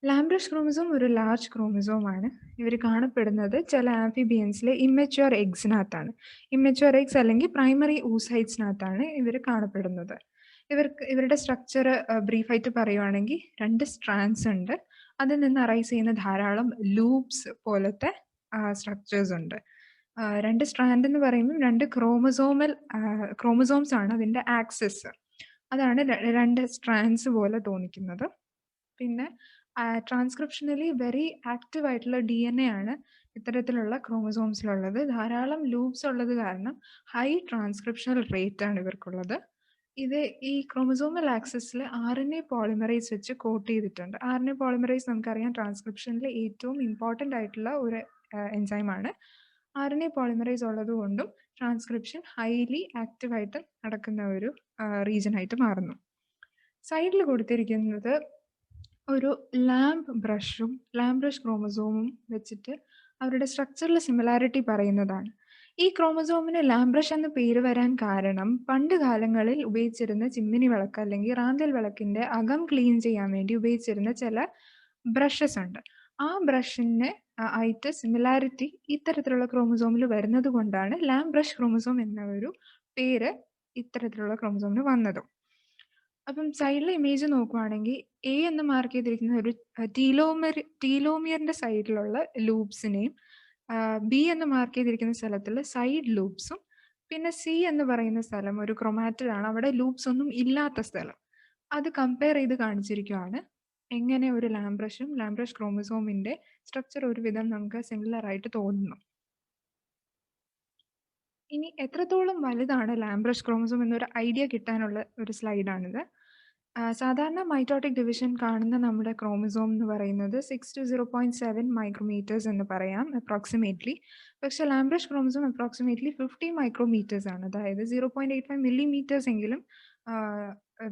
ലാംബ്രഷ് ക്രോമസോം ഒരു ലാർജ് ക്രോമസോം ആണ്. ഇവർ കാണപ്പെടുന്നത് ചില ആംഫിബിയൻസിലെ ഇമ്മച്വർ എഗ്സിനകത്താണ്. ഇമ്മച്വർ എഗ്സ് അല്ലെങ്കിൽ പ്രൈമറി ഊസൈറ്റ്സിനകത്താണ് ഇവർ കാണപ്പെടുന്നത്. ഇവരുടെ സ്ട്രക്ചർ ബ്രീഫായിട്ട് പറയുവാണെങ്കിൽ 2 സ്ട്രാൻഡ്സ് ഉണ്ട്. അതിൽ നിന്ന് അറൈസ് ചെയ്യുന്ന ധാരാളം ലൂപ്സ് പോലത്തെ സ്ട്രക്ചേഴ്സ് ഉണ്ട്. 2 സ്ട്രാൻഡ് എന്ന് പറയുമ്പോൾ 2 ക്രോമസോംസ് ആണ് അതിൻ്റെ ആക്സിസ്. അതാണ് 2 സ്ട്രാൻഡ്സ് പോലെ തോന്നിക്കുന്നത്. പിന്നെ ട്രാൻസ്ക്രിപ്ഷനലി വെരി ആക്റ്റീവ് ആയിട്ടുള്ള DNA ആണ് ഇത്തരത്തിലുള്ള ക്രോമസോംസിലുള്ളത്. ധാരാളം ലൂപ്സ് ഉള്ളത് കാരണം ഹൈ ട്രാൻസ്ക്രിപ്ഷണൽ റേറ്റ് ആണ് ഇവർക്കുള്ളത്. ഇത് ഈ ക്രോമസോമൽ ആക്സിസിൽ RNA പോളിമറൈസ് വെച്ച് കോട്ട് ചെയ്തിട്ടുണ്ട്. RNA പോളിമറൈസ് നമുക്കറിയാം ട്രാൻസ്ക്രിപ്ഷനിൽ ഏറ്റവും ഇമ്പോർട്ടൻ്റ് ആയിട്ടുള്ള ഒരു എൻസൈമാണ്. RNA പോളിമറൈസ് ഉള്ളത് കൊണ്ടും ട്രാൻസ്ക്രിപ്ഷൻ ഹൈലി ആക്റ്റീവായിട്ട് നടക്കുന്ന ഒരു റീജൻ ആയിട്ട് മാറുന്നു. സൈഡിൽ കൊടുത്തിരിക്കുന്നത് ഒരു ലാംബ്രഷ് ക്രോമസോമും വെച്ചിട്ട് അവരുടെ സ്ട്രക്ചറിൽ സിമിലാരിറ്റി പറയുന്നതാണ്. ഈ ക്രോമസോമിന് ലാംബ്രഷ് എന്ന പേര് വരാൻ കാരണം പണ്ട് കാലങ്ങളിൽ ഉപയോഗിച്ചിരുന്ന ചിമ്മിനി വിളക്ക് അല്ലെങ്കിൽ റാന്തൽ വിളക്കിന്റെ അകം ക്ലീൻ ചെയ്യാൻ വേണ്ടി ഉപയോഗിച്ചിരുന്ന ചില ബ്രഷസ് ഉണ്ട്. ആ ബ്രഷിനെ ആയിട്ട് സിമിലാരിറ്റി ഇത്തരത്തിലുള്ള ക്രോമസോമിൽ വരുന്നത് കൊണ്ടാണ് ലാംബ്രഷ് ക്രോമസോം എന്ന ഒരു പേര് ഇത്തരത്തിലുള്ള ക്രോമസോമിന് വന്നതും. അപ്പം സൈഡിലെ ഇമേജ് നോക്കുവാണെങ്കിൽ എ എന്ന് മാർക്ക് ചെയ്തിരിക്കുന്ന ഒരു ടീലോമിയറിന്റെ സൈഡിലുള്ള ലൂപ്സിനെയും ബി എന്ന് മാർക്ക് ചെയ്തിരിക്കുന്ന സ്ഥലത്തുള്ള സൈഡ് ലൂപ്സും പിന്നെ സി എന്ന് പറയുന്ന സ്ഥലം ഒരു ക്രൊമാറ്റിഡ് ആണ്, അവിടെ ലൂപ്സ് ഒന്നും ഇല്ലാത്ത സ്ഥലം, അത് കമ്പയർ ചെയ്ത് കാണിച്ചിരിക്കുകയാണ് എങ്ങനെ ഒരു ലാംബ്രഷ് ക്രോമസോമിന്റെ സ്ട്രക്ചർ ഒരുവിധം നമുക്ക് സിമിലർ ആയിട്ട് തോന്നുന്നു. ഇനി എത്രത്തോളം വലുതാണ് ലാംബ്രഷ് ക്രോമസോം എന്നൊരു ഐഡിയ കിട്ടാനുള്ള ഒരു സ്ലൈഡാണിത്. സാധാരണ മൈറ്റോട്ടിക് ഡിവിഷൻ കാണുന്ന നമ്മുടെ ക്രോമസോം എന്ന് പറയുന്നത് 6 to 0.7 മൈക്രോമീറ്റേഴ്സ് എന്ന് പറയാം അപ്രോക്സിമേറ്റ്ലി. പക്ഷേ ലാംബ്രഷ് ക്രോമസോം അപ്രോക്സിമേറ്റ്ലി 50 മൈക്രോമീറ്റേഴ്സ് ആണ്, അതായത് 0.85 മില്ലിമീറ്റേഴ്സ് എങ്കിലും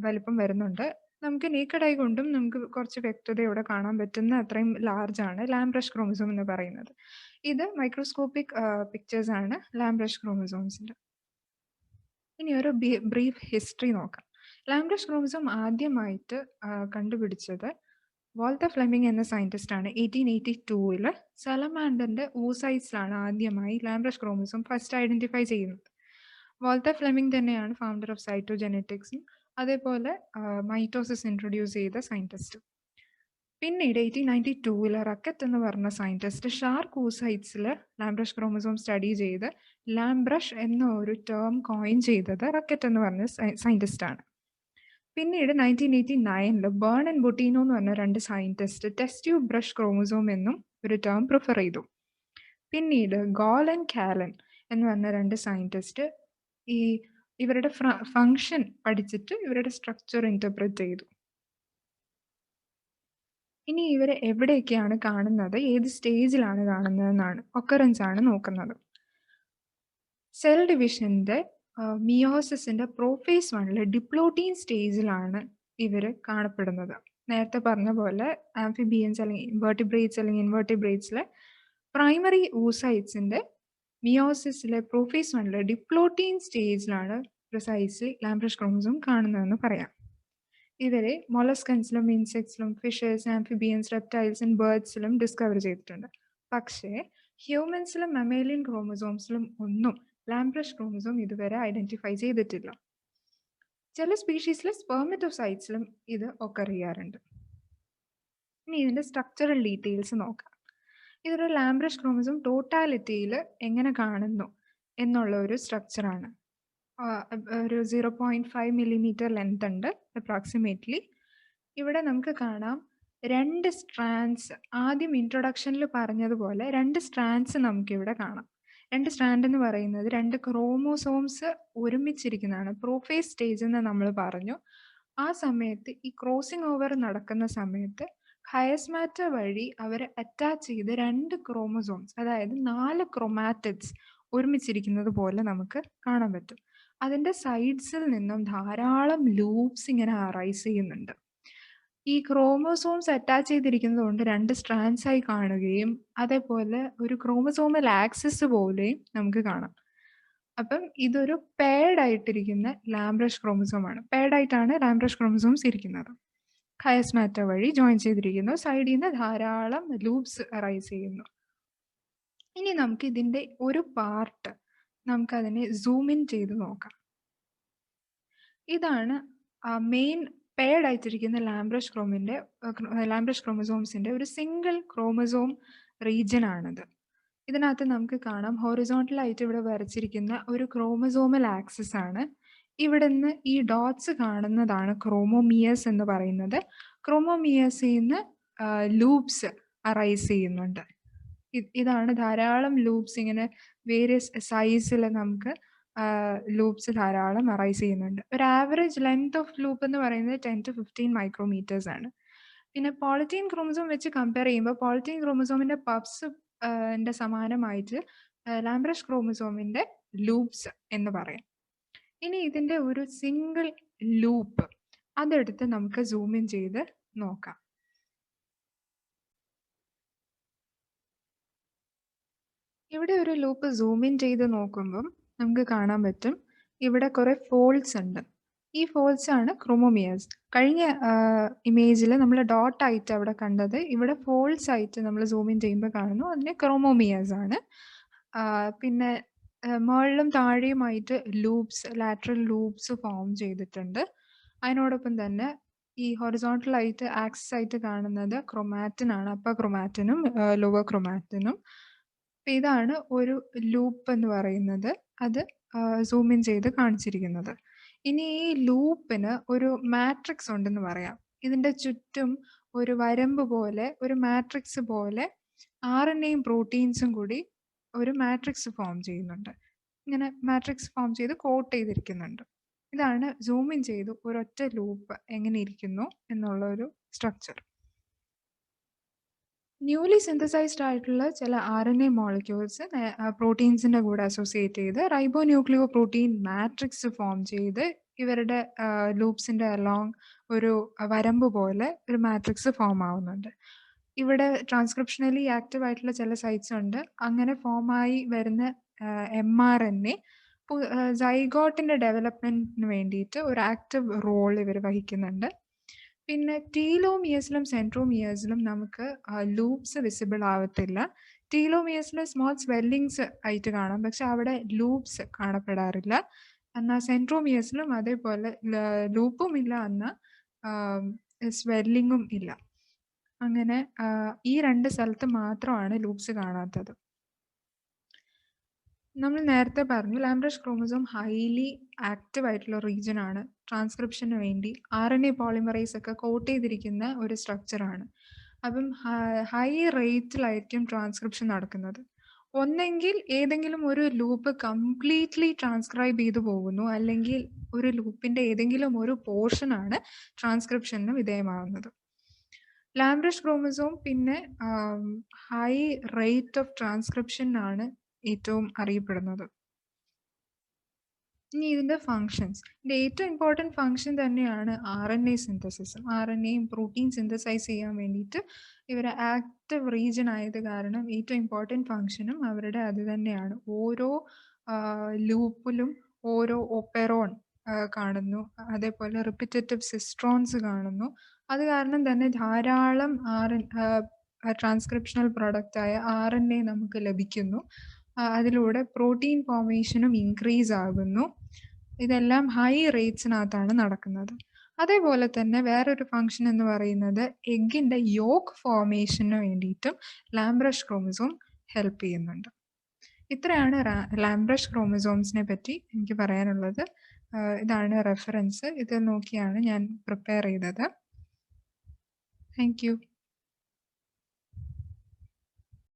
വലിപ്പം വരുന്നുണ്ട്. നമുക്ക് നേക്കഡ് ഐ കൊണ്ടും നമുക്ക് കുറച്ച് വ്യക്തതയോടെ കാണാൻ പറ്റുന്ന അത്രയും ലാർജ് ആണ് ലാംബ്രഷ് ക്രോമസോം എന്ന് പറയുന്നത്. ഇത് മൈക്രോസ്കോപ്പിക് പിക്ചേഴ്സ് ആണ് ലാംബ്രഷ് ക്രോമസോംസിന്റെ. ഇനി ഒരു ബ്രീഫ് ഹിസ്റ്ററി നോക്കാം. ലാംബ്രഷ് ക്രോമസോം ആദ്യമായിട്ട് കണ്ടുപിടിച്ചത് വാൾട്ടർ ഫ്ലെമിംഗ് എന്ന സയന്റിസ്റ്റ് ആണ് 1882 സലമാൻഡറിന്റെ oocytes-ലാണ് ആദ്യമായി ലാംബ്രഷ് ക്രോമസോം ഫസ്റ്റ് ഐഡന്റിഫൈ ചെയ്യുന്നത്. വാൾട്ടർ ഫ്ലെമിംഗ് തന്നെയാണ് ഫൗണ്ടർ ഓഫ് സൈറ്റോജെനറ്റിക്സും അതേപോലെ മൈറ്റോസിസ് ഇൻട്രൊഡ്യൂസ് ചെയ്ത സയന്റിസ്റ്റ്. പിന്നീട് 1892 റക്കറ്റ് എന്ന് പറഞ്ഞ സയന്റിസ്റ്റ് ഷാർക്ക് oocytes-ൽ ലാംബ്രഷ് ക്രോമസോം സ്റ്റഡി ചെയ്ത് ലാംബ്രഷ് എന്ന ഒരു ടേം കോയിൻ ചെയ്തത് റക്കറ്റ് എന്ന് പറഞ്ഞ സയന്റിസ്റ്റ് ആണ്. പിന്നീട് 1989 ബേൺ ആൻഡ് ബൊട്ടീനോ എന്ന് പറഞ്ഞ രണ്ട് scientist test tube brush chromosome എന്നും ഒരു ടേം പ്രിഫർ ചെയ്തു. പിന്നീട് ഗോൾ ആൻഡ് കാലൻ എന്ന് പറഞ്ഞ രണ്ട് സയന്റിസ്റ്റ് ഇവരുടെ ഫങ്ഷൻ പഠിച്ചിട്ട് ഇവരുടെ സ്ട്രക്ചർ ഇന്റർപ്രറ്റ് ചെയ്തു. ഇനി ഇവരെ എവിടെയൊക്കെയാണ് കാണുന്നത്, ഏത് സ്റ്റേജിലാണ് കാണുന്നതെന്നാണ് ഒക്കറൻസ് ആണ് നോക്കുന്നത്. സെൽ ഡിവിഷന്റെ മിയോസിന്റെ പ്രോഫേസ് 1 ഡിപ്ലോട്ടീൻ സ്റ്റേജിലാണ് ഇവർ കാണപ്പെടുന്നത്. നേരത്തെ പറഞ്ഞ പോലെ ആംഫിബിയൻസ് അല്ലെങ്കിൽ വെർട്ടിബ്രേറ്റ്സ് അല്ലെങ്കിൽ ഇൻവെർട്ടിബ്രേറ്റ്സിലെ പ്രൈമറി oocytes-ന്റെ മിയോസിസിലെ പ്രോഫേസ് 1 ഡിപ്ലോട്ടീൻ സ്റ്റേജിലാണ് പ്രിസൈസ്ലി ലാംബ്രഷ് ക്രോമസോം കാണുന്നതെന്ന് പറയാം. ഇവരെ മൊളസ്കൻസിലും ഇൻസെക്ട്സിലും ഫിഷസ്, ആംഫിബിയൻസ്, റെപ്റ്റൈൽസ് ആൻഡ് ബേർഡ്സിലും ഡിസ്കവർ ചെയ്തിട്ടുണ്ട്. പക്ഷേ ഹ്യൂമൻസിലും മമേലിയൻ ക്രോമസോംസിലും ഒന്നും ലാംബ്രഷ് ക്രോമസോം ഇതുവരെ ഐഡന്റിഫൈ ചെയ്തിട്ടില്ല. ചില സ്പീഷീസിലെ സ്പെർമറ്റോസൈറ്റ്സിലും ഇത് ഒക്കർ ചെയ്യാറുണ്ട്. ഇനി ഇതിന്റെ സ്ട്രക്ചറൽ ഡീറ്റെയിൽസ് നോക്കാം. ഇതൊരു ലാംബ്രഷ് ക്രോമസോം ടോട്ടാലിറ്റിയിൽ എങ്ങനെ കാണുന്നു എന്നുള്ള ഒരു സ്ട്രക്ചറാണ്. ഒരു 0.5 മില്ലിമീറ്റർ ലെങ്ത് ഉണ്ട് അപ്രോക്സിമേറ്റ്ലി. ഇവിടെ നമുക്ക് കാണാം രണ്ട് സ്ട്രാൻഡ്സ്. ആദ്യം ഇൻട്രൊഡക്ഷനിൽ പറഞ്ഞതുപോലെ രണ്ട് സ്ട്രാൻഡ്സ് നമുക്കിവിടെ കാണാം. രണ്ട് സ്ട്രാൻഡ് എന്ന് പറയുന്നത് രണ്ട് ക്രോമോസോംസ് ഒരുമിച്ചിരിക്കുന്നതാണ്. പ്രോഫേസ് സ്റ്റേജ് എന്ന് നമ്മൾ പറഞ്ഞു. ആ സമയത്ത് ഈ ക്രോസിംഗ് ഓവർ നടക്കുന്ന സമയത്ത് ഹയസ്മാറ്റ വഴി അവരെ അറ്റാച്ച് ചെയ്ത് രണ്ട് ക്രോമോസോംസ്, അതായത് 4 ക്രോമാറ്റിഡ്സ് ഒരുമിച്ചിരിക്കുന്നത് പോലെ നമുക്ക് കാണാൻ പറ്റും. അതിന്റെ സൈഡ്സിൽ നിന്നും ധാരാളം ലൂപ്സ് ഇങ്ങനെ അറൈസ് ചെയ്യുന്നുണ്ട്. ഈ ക്രോമോസോംസ് അറ്റാച്ച് ചെയ്തിരിക്കുന്നത് കൊണ്ട് രണ്ട് സ്ട്രാൻഡ്സ് ആയി കാണുകയും അതേപോലെ ഒരു ക്രോമസോമൽ ആക്സിസ് പോലെയും നമുക്ക് കാണാം. അപ്പം ഇതൊരു പെയർഡ് ആയിട്ടിരിക്കുന്ന ലാംബ്രഷ് ക്രോമസോം ആണ്. പെയർഡ് ആയിട്ടാണ് ലാംബ്രഷ് ക്രോമസോംസ് ഇരിക്കുന്നത്. ഹയസ്മാറ്റ വഴി ജോയിൻ ചെയ്തിരിക്കുന്നു. സൈഡിൽ നിന്ന് ധാരാളം ലൂപ്സ് അറൈസ് ചെയ്യുന്നു. ഇനി നമുക്ക് ഇതിന്റെ ഒരു പാർട്ട് നമുക്കതിനെ സൂം ഇൻ ചെയ്ത് നോക്കാം. ഇതാണ് മെയിൻ പെയർഡ് ആയിട്ടിരിക്കുന്ന ലാംബ്രഷ് ക്രോമസോംസിന്റെ ഒരു സിംഗിൾ ക്രോമസോം റീജിയൻ ആണിത്. ഇതിനകത്ത് നമുക്ക് കാണാം ഹൊറിസോണ്ടൽ ആയിട്ട് ഇവിടെ വരച്ചിരിക്കുന്ന ഒരു ക്രോമസോമൽ ആക്സിസ് ആണ്. ഇവിടെ നിന്ന് ഈ ഡോട്ട്സ് കാണുന്നതാണ് ക്രോമോമിയേഴ്സ് എന്ന് പറയുന്നത്. ക്രോമോമിയേഴ്സിൽ നിന്ന് ലൂപ്സ് അറൈസ് ചെയ്യുന്നുണ്ട്. ഇതാണ് ധാരാളം ലൂപ്സ്, ഇങ്ങനെ വേരിയസ് സൈസിൽ നമുക്ക് ലൂപ്സ് ധാരാളം അറൈസ് ചെയ്യുന്നുണ്ട്. ഒരു ആവറേജ് ലെങ്ത് ഓഫ് ലൂപ്പ് എന്ന് പറയുന്നത് 10 to 15 മൈക്രോമീറ്റേഴ്സ് ആണ്. പിന്നെ പോളിറ്റീൻ ക്രോമസോം വെച്ച് കമ്പയർ ചെയ്യുമ്പോൾ പോളിറ്റീൻ ക്രോമസോമിന്റെ പബ്സ് സമാനമായിട്ട് ലാംബ്രഷ് ക്രോമസോമിന്റെ ലൂപ്സ് എന്ന് പറയാം. ഇനി ഇതിന്റെ ഒരു സിംഗിൾ ലൂപ്പ് അതെടുത്ത് നമുക്ക് സൂം ഇൻ ചെയ്ത് നോക്കാം. ഇവിടെ ഒരു ലൂപ്പ് സൂം ഇൻ ചെയ്ത് നോക്കുമ്പം നമുക്ക് കാണാൻ പറ്റും ഇവിടെ കുറെ ഫോൾഡ്സ് ഉണ്ട്. ഈ ഫോൾസ് ആണ് ക്രോമോമിയേഴ്സ്. കഴിഞ്ഞ ഇമേജിൽ നമ്മൾ ഡോട്ട് ആയിട്ട് അവിടെ കണ്ടത് ഇവിടെ ഫോൾസ് ആയിട്ട് നമ്മൾ സൂം ഇൻ ചെയ്യുമ്പോൾ കാണുന്നു, അതിനെ ക്രോമോമിയേഴ്സ് ആണ്. പിന്നെ മുകളിലും താഴെയുമായിട്ട് ലൂപ്സ്, ലാറ്ററൽ ലൂപ്സ് ഫോം ചെയ്തിട്ടുണ്ട്. അതിനോടൊപ്പം തന്നെ ഈ ഹൊറിസോണ്ടൽ ആയിട്ട് ആക്സിസ് ആയിട്ട് കാണുന്നത് ക്രൊമാറ്റിൻ ആണ്, അപ്പർ ക്രൊമാറ്റിനും ലോവർ ക്രൊമാറ്റിനും. ഇതാണ് ഒരു ലൂപ്പ് എന്ന് പറയുന്നത്, അത് സൂം ഇൻ ചെയ്ത് കാണിച്ചിരിക്കുന്നത്. ഇനി ഈ ലൂപ്പിന് ഒരു മാട്രിക്സ് ഉണ്ടെന്ന് പറയാം. ഇതിന്റെ ചുറ്റും ഒരു വരമ്പ് പോലെ, ഒരു മാട്രിക്സ് പോലെ RNAയും പ്രോട്ടീൻസും കൂടി ഒരു മാട്രിക്സ് ഫോം ചെയ്യുന്നുണ്ട്. ഇങ്ങനെ മാട്രിക്സ് ഫോം ചെയ്ത് കോട്ട് ചെയ്തിരിക്കുന്നുണ്ട്. ഇതാണ് സൂം ഇൻ ചെയ്ത് ഒരൊറ്റ ലൂപ്പ് എങ്ങനെ ഇരിക്കുന്നു എന്നുള്ള ഒരു സ്ട്രക്ചർ. ന്യൂലി സിന്തസൈസ്ഡ് ആയിട്ടുള്ള ചില RNA മോളിക്യൂൾസ് പ്രോട്ടീൻസിന്റെ കൂടെ അസോസിയേറ്റ് ചെയ്ത് റൈബോന്യൂക്ലിയോ പ്രോട്ടീൻ മാട്രിക്സ് ഫോം ചെയ്ത് ഇവരുടെ ലൂപ്സിന്റെ അലോങ് ഒരു വരമ്പ് പോലെ ഒരു മാട്രിക്സ് ഫോം ആവുന്നുണ്ട്. ഇവിടെ ട്രാൻസ്ക്രിപ്ഷനലി ആക്റ്റീവ് ആയിട്ടുള്ള ചില സൈറ്റ്സ് ഉണ്ട്. അങ്ങനെ ഫോമായി വരുന്ന mRNA സൈഗോട്ടിന്റെ ഡെവലപ്മെന്റിന് വേണ്ടിയിട്ട് ഒരു ആക്റ്റീവ് റോൾ ഇവർ വഹിക്കുന്നുണ്ട്. പിന്നെ ടീലോമിയേഴ്സിലും സെൻട്രോമിയേഴ്സിലും നമുക്ക് ലൂപ്സ് വിസിബിൾ ആവത്തില്ല. ടീലോമിയേഴ്സിൽ സ്മോൾ സ്വെല്ലിങ്സ് ആയിട്ട് കാണാം, പക്ഷെ അവിടെ ലൂപ്സ് കാണപ്പെടാറില്ല. എന്നാൽ സെൻട്രോമിയേഴ്സിലും അതേപോലെ ലൂപ്പും ഇല്ല, എന്നാൽ സ്വെല്ലിങ്ങും ഇല്ല. അങ്ങനെ ഈ 2 സ്ഥലത്ത് മാത്രമാണ് ലൂപ്സ് കാണാത്തത്. നമ്മൾ നേരത്തെ പറഞ്ഞു ലാംബ്രഷ് ക്രോമസോം ഹൈലി ആക്റ്റീവ് ആയിട്ടുള്ള റീജിയൻ ആണ്. ട്രാൻസ്ക്രിപ്ഷന് വേണ്ടി RNA പോളിമറൈസ് ഒക്കെ കോട്ട് ചെയ്തിരിക്കുന്ന ഒരു സ്ട്രക്ചറാണ്. അപ്പം ഹൈ റേറ്റിലായിരിക്കും ട്രാൻസ്ക്രിപ്ഷൻ നടക്കുന്നത്. ഒന്നെങ്കിൽ ഏതെങ്കിലും ഒരു ലൂപ്പ് കംപ്ലീറ്റ്ലി ട്രാൻസ്ക്രൈബ് ചെയ്തു പോകുന്നു, അല്ലെങ്കിൽ ഒരു ലൂപ്പിന്റെ ഏതെങ്കിലും ഒരു പോർഷനാണ് ട്രാൻസ്ക്രിപ്ഷന് വിധേയമാകുന്നത്. ലാംബ്രഷ് ക്രോമസോം പിന്നെ ഹൈ റേറ്റ് ഓഫ് ട്രാൻസ്ക്രിപ്ഷൻ ആണ് ഏറ്റവും അറിയപ്പെടുന്നത്. ഇനി ഇതിന്റെ ഫങ്ഷൻസ്, ഇതിന്റെ ഏറ്റവും ഇമ്പോർട്ടൻറ്റ് ഫങ്ഷൻ തന്നെയാണ് RNA സിന്തസിസും. RNAയും പ്രോട്ടീൻ സിന്തസൈസ് ചെയ്യാൻ വേണ്ടിയിട്ട് ഇവർ ആക്റ്റീവ് റീജിയൻ ആയത് കാരണം ഏറ്റവും ഇമ്പോർട്ടൻറ്റ് ഫങ്ഷനും അവരുടെ അത് തന്നെയാണ്. ഓരോ ലൂപ്പിലും ഓരോ ഒപ്പെറോൺ കാണുന്നു, അതേപോലെ റിപ്പിറ്റേറ്റീവ് സിസ്ട്രോൺസ് കാണുന്നു. അത് കാരണം തന്നെ ധാരാളം ട്രാൻസ്ക്രിപ്ഷണൽ പ്രൊഡക്റ്റായ RNA നമുക്ക് ലഭിക്കുന്നു. അതിലൂടെ പ്രോട്ടീൻ ഫോർമേഷനും ഇൻക്രീസ് ആകുന്നു. ഇതെല്ലാം ഹൈ റേറ്റ്സിനകത്താണ് നടക്കുന്നത്. അതേപോലെ തന്നെ വേറൊരു ഫങ്ഷൻ എന്ന് പറയുന്നത് എഗ്ഗിന്റെ യോക്ക് ഫോർമേഷന് വേണ്ടിയിട്ടും ലാംബ്രഷ് ക്രോമസോം ഹെൽപ്പ് ചെയ്യുന്നുണ്ട്. ഇത്രയാണ് ലാംബ്രഷ് ക്രോമസോംസിനെ പറ്റി എനിക്ക് പറയാനുള്ളത്. ഇതാണ് റെഫറൻസ്. ഇത് നോക്കിയാണ് ഞാൻ പ്രിപ്പയർ ചെയ്തത്. Thank you.